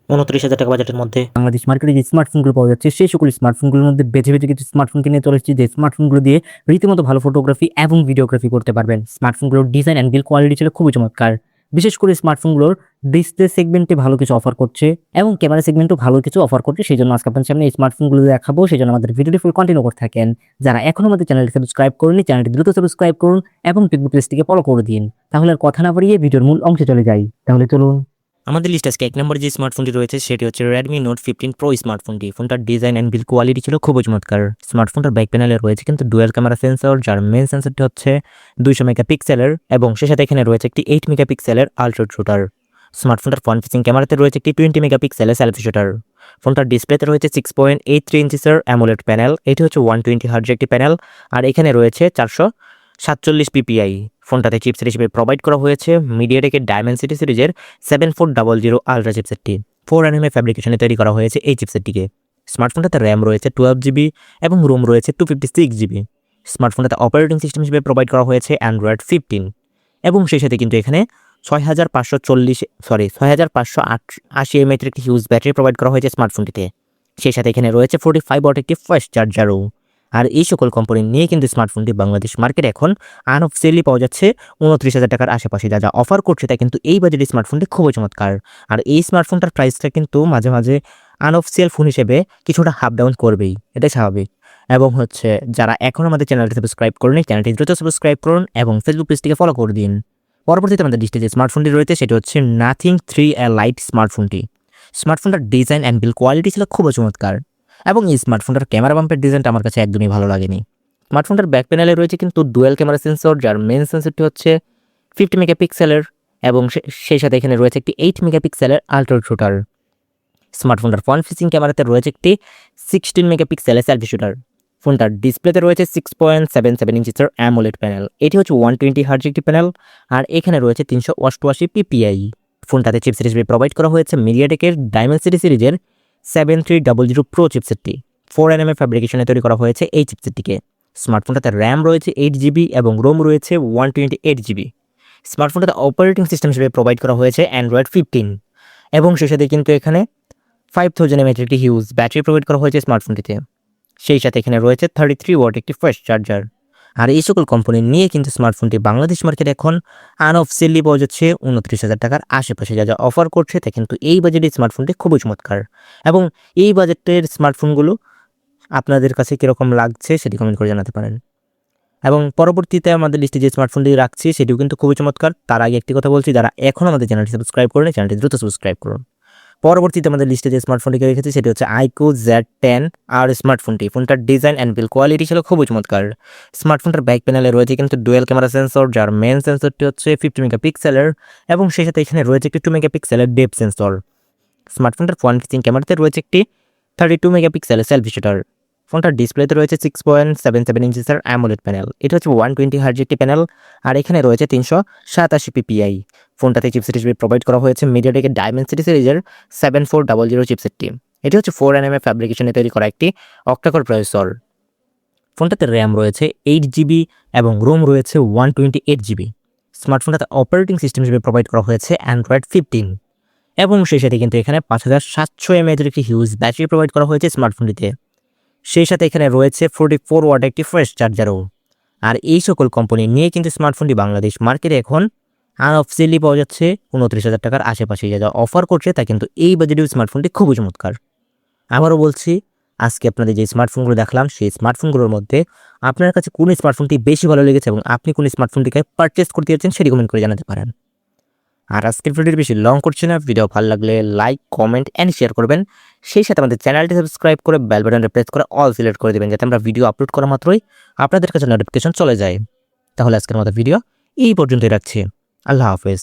29,000 টাকা বাজেটের মধ্যে বাংলাদেশ মার্কেটে যে স্মার্টফোনগুলো পাওয়া যাচ্ছে সেই সকল স্মার্টফোনগুলোর মধ্যে বেছে বেছে কিছু স্মার্টফোন কিনে চলে এসেছি যে স্মার্টফোনগুলো দিয়ে রীতিমতো ভালো ফটোগ্রাফি এবং ভিডিওগ্রাফি করতে পারবেন। স্মার্টফোনগুলোর ডিজাইন অ্যান্ড বিল্ড কোয়ালিটি ছিল খুবই চমৎকার। বিশেষ করে স্মার্টফোনগুলোর ডিসপ্লে সেগমেন্টে ভালো কিছু অফার করছে এবং ক্যামেরা সেগমেন্টও ভালো কিছু অফার করছে। সেই জন্য আজকে আপনার সামনে এই স্মার্টফোনগুলো দেখাবো। সেই জন্য আমাদের ভিডিওটি ফুল কন্টিনিউ করতে থাকেন। যারা এখনো আমাদের চ্যানেলটি সাবস্ক্রাইব করেনি চ্যানেলটি দ্রুত সাবস্ক্রাইব করুন এবং ফেসবুক পেজটিকে ফলো করে দিন। তাহলে আর কথা না বাড়িয়ে ভিডিওর মূল অংশে চলে যাই। তাহলে চলুন। আমাদের লিস্ট আজকে 1 নম্বরে যে স্মার্টফোনটি রয়েছে সেটি হচ্ছে Redmi Note 15 Pro স্মার্টফোনটি। ফোনটার ডিজাইন অ্যান্ড বিল্ড কোয়ালিটি ছিল খুবই চমৎকার। স্মার্টফোনটার ব্যাক প্যানেলে রয়েছে কিন্তু ডুয়াল ক্যামেরা সেন্সর, যার মেইন সেন্সরটি হচ্ছে 200 মেগাপিক্সেলের এবং সে সাথে এখানে রয়েছে একটি 8 মেগাপিক্সেলের আলট্রা শুটার। স্মার্টফোনটার ফ্রন্ট ফেসিং ক্যামেরাতে রয়েছে একটি 20 মেগাপিক্সেলের সেলফি শুটার। ফোনটার ডিসপ্লেতে রয়েছে 6.83 ইঞ্চিসের অ্যামোলেড প্যানেল। এটি হচ্ছে 120 হার্টজের একটি প্যানেল আর এখানে রয়েছে 447 পিপিআই। ফোনটাতে চিপসেট হিসেবে প্রোভাইড করা হয়েছে মিডিয়াটেকের ডায়মেনসিটি সিরিজের 7400 আলট্রা চিপসেটটি। 4nm ফ্যাব্রিকেশনে তৈরি করা হয়েছে এই চিপসেটটিকে। স্মার্টফোনটাতে র্যাম রয়েছে 12GB এবং রোম রয়েছে 256GB। স্মার্টফোনটাতে অপারেটিং সিস্টেম হিসেবে প্রোভাইড করা হয়েছে Android 15 এবং সেই সাথে কিন্তু এখানে 6580 mAh একটি হিউজ ব্যাটারি প্রোভাইড করা হয়েছে স্মার্টফোনটিতে। সেই সাথে এখানে রয়েছে 45 ওয়াট একটি ফাস্ট চার্জারও। আর এই সকল কোম্পানি নিয়ে কিন্তু স্মার্টফোনটি বাংলাদেশ মার্কেটে এখন আনঅফিসিয়ালি পাওয়া যাচ্ছে 29,000 টাকার আশেপাশে। যা যা অফার করছে তা কিন্তু এই বাজেটের স্মার্টফোনটি খুবই চমৎকার। আর এই স্মার্টফোনটার প্রাইসটা কিন্তু মাঝে মাঝে আনঅফিসিয়াল ফোন হিসেবে কিছুটা হাফ ডাউন করবেই, এটাই স্বাভাবিক। এবং হচ্ছে যারা এখন আমাদের চ্যানেলটি সাবস্ক্রাইব করেনি চ্যানেলটি দ্রুত সাবস্ক্রাইব করুন এবং ফেসবুক পেজটিকে ফলো করে দিন। পরবর্তীতে আমাদের লিস্টে যে স্মার্টফোনটি রয়েছে সেটি হচ্ছে Nothing 3 Lite স্মার্টফোনটি। স্মার্টফোনটার ডিজাইন অ্যান্ড বিল্ড কোয়ালিটি ছিল খুবই চমৎকার এবং এই স্মার্টফোনটার ক্যামেরা বাম্পের ডিজাইনটা আমার কাছে একদমই ভালো লাগেনি। স্মার্টফোনটার ব্যাক প্যানেলে রয়েছে কিন্তু ডুয়াল ক্যামেরা সেন্সর, যার মেইন সেন্সরটি হচ্ছে 50 মেগাপিক্সেলের এবং সেই সাথে এখানে রয়েছে একটি 8 মেগাপিক্সেলের আলট্রা শুটার। স্মার্টফোনটার ফ্রন্ট ফেসিং ক্যামেরাতে রয়েছে একটি 16 মেগাপিক্সেলের সেলফি শুটার। ফোনটার ডিসপ্লেতে রয়েছে 6.77 ইঞ্চিসের অ্যামোলেড প্যানেল। এটি হচ্ছে 120 হার্জ একটি প্যানেল আর এখানে রয়েছে 388 পিপিআই। ফোনটাতে চিপসেট হিসেবে প্রোভাইড করা হয়েছে মিডিয়াটেকের ডায়মেনসিটি সিরিজের 7300 প্রো চিপসেটটি। 4nm ফ্যাব্রিকেশনে তৈরি করা হয়েছে এই চিপসেটটিকে। স্মার্টফোনটাতে র্যাম রয়েছে 8GB এবং রোম রয়েছে 128GB। স্মার্টফোনটাতে অপারেটিং সিস্টেম হিসেবে প্রোভাইড করা হয়েছে Android 15 এবং সেই সাথে কিন্তু এখানে 5000 mAh একটি হিউজ ব্যাটারি প্রোভাইড করা হয়েছে স্মার্টফোনটিতে। সেই সাথে এখানে রয়েছে 33 ওয়াট একটি ফাস্ট চার্জার। আর এই সকল কোম্পানি নিয়ে কিন্তু স্মার্টফোনটি বাংলাদেশ মার্কেটে এখন আনঅফিসিয়ালি পাওয়া যাচ্ছে 29,000 টাকার আশেপাশে। যা যা অফার করছে তা কিন্তু এই বাজেটের স্মার্টফোনটি খুবই চমৎকার। এবং এই বাজেটের স্মার্টফোনগুলো আপনাদের কাছে কীরকম লাগছে সেটি কমেন্ট করে জানাতে পারেন। এবং পরবর্তীতে আমাদের লিস্টে যে স্মার্টফোনটি রাখছি সেটিও কিন্তু খুবই চমৎকার। তার আগে একটি কথা বলছি, যারা এখন আমাদের চ্যানেলটি সাবস্ক্রাইব করেন চ্যানেলটি দ্রুত সাবস্ক্রাইব করুন। পরবর্তীতে আমাদের লিস্টে যে স্মার্টফোনটিকে রেখেছি সেটি হচ্ছে iQOO Z10 আর স্মার্টফোনটি। ফোনটার ডিজাইন অ্যান্ড বিল্ড কোয়ালিটি ছিল খুবই চমৎকার। স্মার্টফোনটার ব্যাক প্যানেলে রয়েছে কিন্তু ডুয়াল ক্যামেরা সেন্সর, যার মেইন সেন্সরটি হচ্ছে 50 মেগাপিক্সেলের এবং সেই সাথে এখানে রয়েছে একটি 2 মেগাপিক্সেলের ডেপথ সেন্সর। স্মার্টফোনটার ফ্রন্ট ফেসিং ক্যামেরাতে রয়েছে একটি 32 মেগাপিক্সেলের সেলফি শুটার। ফোনটার ডিসপ্লেতে রয়েছে 6.77 ইঞ্চিসের অ্যামোলেড প্যানেল। এটা হচ্ছে 120 হার্জ একটি প্যানেল আর এখানে রয়েছে 387 পিপিআই। ফোনটাতে চিপসেট হিসেবে প্রোভাইড করা হয়েছে মিডিয়াটেকের ডায়মেনসিটি সিরিজের 7400 চিপসেটটি। এটি হচ্ছে 4nm ফ্যাব্রিকেশনে তৈরি করা একটি অক্টাকোর প্রসেসর। ফোনটাতে র্যাম রয়েছে 8GB এবং রোম রয়েছে 128GB। স্মার্টফোনটাতে অপারেটিং সিস্টেম হিসেবে প্রোভাইড করা হয়েছে Android 15 এবং সেই সাথে কিন্তু এখানে 5700 mAh একটি হিউজ ব্যাটারি প্রোভাইড করা হয়েছে স্মার্টফোনটিতে। সেই সাথে এখানে রয়েছে 44 ওয়াট একটি ফাস্ট চার্জারও। আর এই সকল কোম্পানি নিয়ে কিন্তু স্মার্টফোনটি বাংলাদেশ মার্কেটে এখন আনঅফিসিয়ালি পাওয়া যাচ্ছে 29,000 টাকার আশেপাশে। যা যা অফার করছে তা কিন্তু এই বাজেটের স্মার্টফোনটি খুবই চমৎকার। আবারও বলছি, আজকে আপনাদের যে স্মার্টফোনগুলো দেখালাম সেই স্মার্টফোনগুলোর মধ্যে আপনার কাছে কোন স্মার্টফোনটি বেশি ভালো লেগেছে এবং আপনি কোন স্মার্টফোনটিকে পারচেস করতে যাচ্ছেন সেটি কমেন্ট করে জানাতে পারেন। আর আজকের ভিডিওটি বেশি লং করছে না, ভিডিও ভালো লাগলে লাইক, কমেন্ট অ্যান্ড শেয়ার করবেন। সেই সাথে আমাদের চ্যানেলটি সাবস্ক্রাইব করে বেল বাটনটা প্রেস করে অল সিলেক্ট করে দেবেন যাতে আমরা ভিডিও আপলোড করা মাত্রই আপনাদের কাছে নোটিফিকেশন চলে যায়। তাহলে আজকের মতো ভিডিও এই পর্যন্তই রাখছি। আল্লাহ হাফেজ।